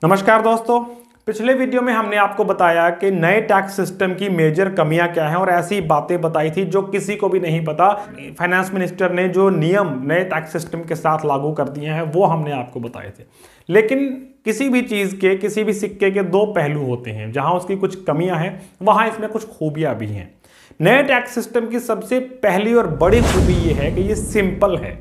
नमस्कार दोस्तों। पिछले वीडियो में हमने आपको बताया कि नए टैक्स सिस्टम की मेजर कमियां क्या हैं और ऐसी बातें बताई थी जो किसी को भी नहीं पता। फाइनेंस मिनिस्टर ने जो नियम नए टैक्स सिस्टम के साथ लागू कर दिए हैं वो हमने आपको बताए थे। लेकिन किसी भी चीज़ के, किसी भी सिक्के के दो पहलू होते हैं। जहां उसकी कुछ कमियां हैं वहां इसमें कुछ खूबियां भी हैं। नए टैक्स सिस्टम की सबसे पहली और बड़ी खूबी ये है कि ये सिंपल है।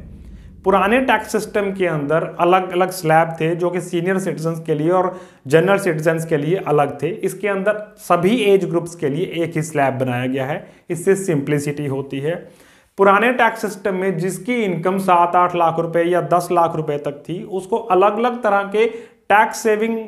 पुराने टैक्स सिस्टम के अंदर अलग अलग स्लैब थे जो कि सीनियर सिटीजन्स के लिए और जनरल सिटीजन्स के लिए अलग थे। इसके अंदर सभी एज ग्रुप्स के लिए एक ही स्लैब बनाया गया है। इससे सिंप्लिसिटी होती है। पुराने टैक्स सिस्टम में जिसकी इनकम 7-8 लाख रुपए या 10 लाख रुपए तक थी उसको अलग अलग तरह के टैक्स सेविंग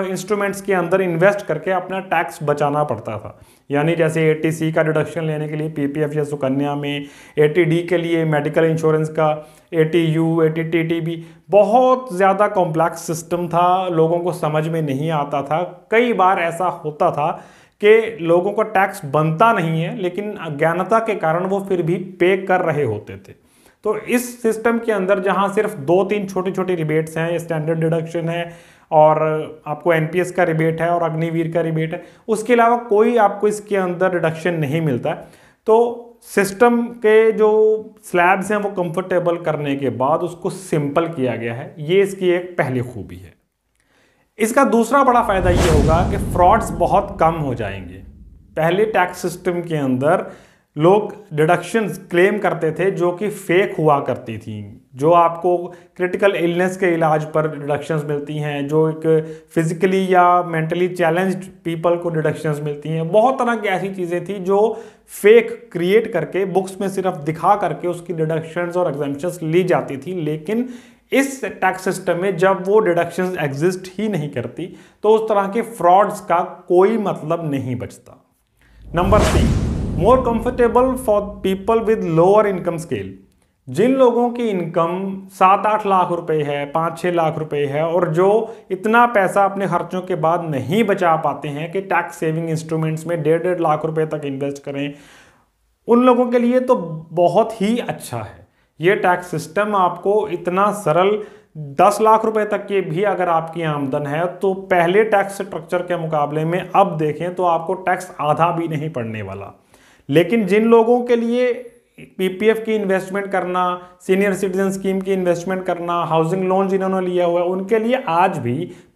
इंस्ट्रूमेंट्स के अंदर इन्वेस्ट करके अपना टैक्स बचाना पड़ता था। यानी जैसे एटीसी का डिडक्शन लेने के लिए पीपीएफ या सुकन्या में, एटीडी के लिए मेडिकल इंश्योरेंस का, एटीयू, एटीटीटीबी, बहुत ज़्यादा कॉम्प्लेक्स सिस्टम था। लोगों को समझ में नहीं आता था। कई बार ऐसा होता था कि लोगों को टैक्स बनता नहीं है लेकिन अज्ञानता के कारण वो फिर भी पे कर रहे होते थे। तो इस सिस्टम के अंदर जहां सिर्फ 2-3 छोटी छोटी रिबेट्स हैं, स्टैंडर्ड डिडक्शन है और आपको एनपीएस का रिबेट है और अग्निवीर का रिबेट है, उसके अलावा कोई आपको इसके अंदर रिडक्शन नहीं मिलता। तो सिस्टम के जो स्लैब्स हैं वो कंफर्टेबल करने के बाद उसको सिंपल किया गया है। ये इसकी एक पहली खूबी है। इसका दूसरा बड़ा फायदा ये होगा कि फ्रॉड्स बहुत कम हो जाएंगे। पहले टैक्स सिस्टम के अंदर लोग डिडक्शंस क्लेम करते थे जो कि फेक हुआ करती थी। जो आपको क्रिटिकल इलनेस के इलाज पर डिडक्शंस मिलती हैं, जो एक फिजिकली या मेंटली चैलेंज्ड पीपल को डिडक्शंस मिलती हैं, बहुत तरह की ऐसी चीज़ें थी जो फेक क्रिएट करके बुक्स में सिर्फ दिखा करके उसकी डिडक्शंस और एग्जम्पशंस ली जाती थी। लेकिन इस टैक्स सिस्टम में जब वो डिडक्शंस एग्जिस्ट ही नहीं करती तो उस तरह के फ्रॉड्स का कोई मतलब नहीं बचता। Number 3, more comfortable for people with lower income scale. जिन लोगों की इनकम 7-8 लाख रुपए है, 5-6 लाख रुपए है और जो इतना पैसा अपने खर्चों के बाद नहीं बचा पाते हैं कि टैक्स सेविंग इंस्ट्रूमेंट्स में 1.5 लाख रुपए तक इन्वेस्ट करें, उन लोगों के लिए तो बहुत ही अच्छा है। ये टैक्स सिस्टम आपको इतना सरल, 10 लाख रुपए तक की भी अगर आपकी आमदन है तो पहले टैक्स स्ट्रक्चर के मुकाबले में अब देखें तो आपको टैक्स आधा भी नहीं पड़ने वाला। लेकिन जिन लोगों के लिए पीपीएफ की इन्वेस्टमेंट करना, सीनियर सिटीजन स्कीम की इन्वेस्टमेंट करना, हाउसिंग लोन जिन्होंने लिया हुआ है, उनके लिए आज भी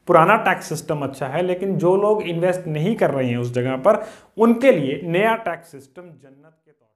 पुराना टैक्स सिस्टम अच्छा है। लेकिन जो लोग इन्वेस्ट नहीं कर रहे हैं उस जगह पर, उनके लिए नया टैक्स सिस्टम जन्नत के तौर पर।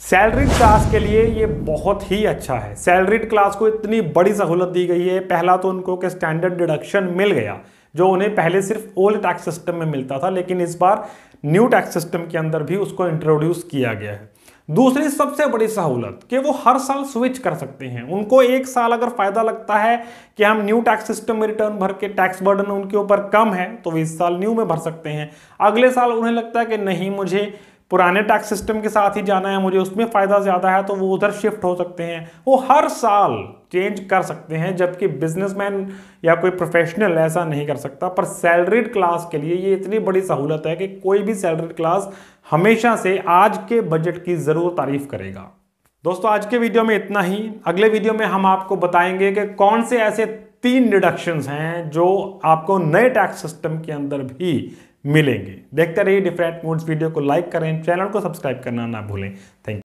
सैलरीड क्लास के लिए ये बहुत ही अच्छा है। सैलरीड क्लास को इतनी बड़ी सहूलत दी गई है। पहला तो उनको के स्टैंडर्ड डिडक्शन मिल गया जो उन्हें पहले सिर्फ ओल्ड टैक्स सिस्टम में मिलता था, लेकिन इस बार न्यू टैक्स सिस्टम के अंदर भी उसको इंट्रोड्यूस किया गया है। दूसरी सबसे बड़ी सहूलत कि वो हर साल स्विच कर सकते हैं। उनको एक साल अगर फायदा लगता है कि हम न्यू टैक्स सिस्टम में रिटर्न भर के टैक्स बर्डन उनके ऊपर कम है तो वो इस साल न्यू में भर सकते हैं। अगले साल उन्हें लगता है कि नहीं, मुझे पुराने टैक्स सिस्टम के साथ ही जाना है, मुझे उसमें फायदा ज्यादा है, तो वो उधर शिफ्ट हो सकते हैं। वो हर साल चेंज कर सकते हैं, जबकि बिजनेसमैन या कोई प्रोफेशनल ऐसा नहीं कर सकता। पर सैलरीड क्लास के लिए ये इतनी बड़ी सहूलत है कि कोई भी सैलरीड क्लास हमेशा से आज के बजट की जरूर तारीफ करेगा। दोस्तों, आज के वीडियो में इतना ही। अगले वीडियो में हम आपको बताएंगे कि कौन से ऐसे 3 डिडक्शंस हैं जो आपको नए टैक्स सिस्टम के अंदर भी मिलेंगे। देखते रहिए डिफरेंट मूड्स। वीडियो को लाइक करें, चैनल को सब्सक्राइब करना ना भूलें। Thank you.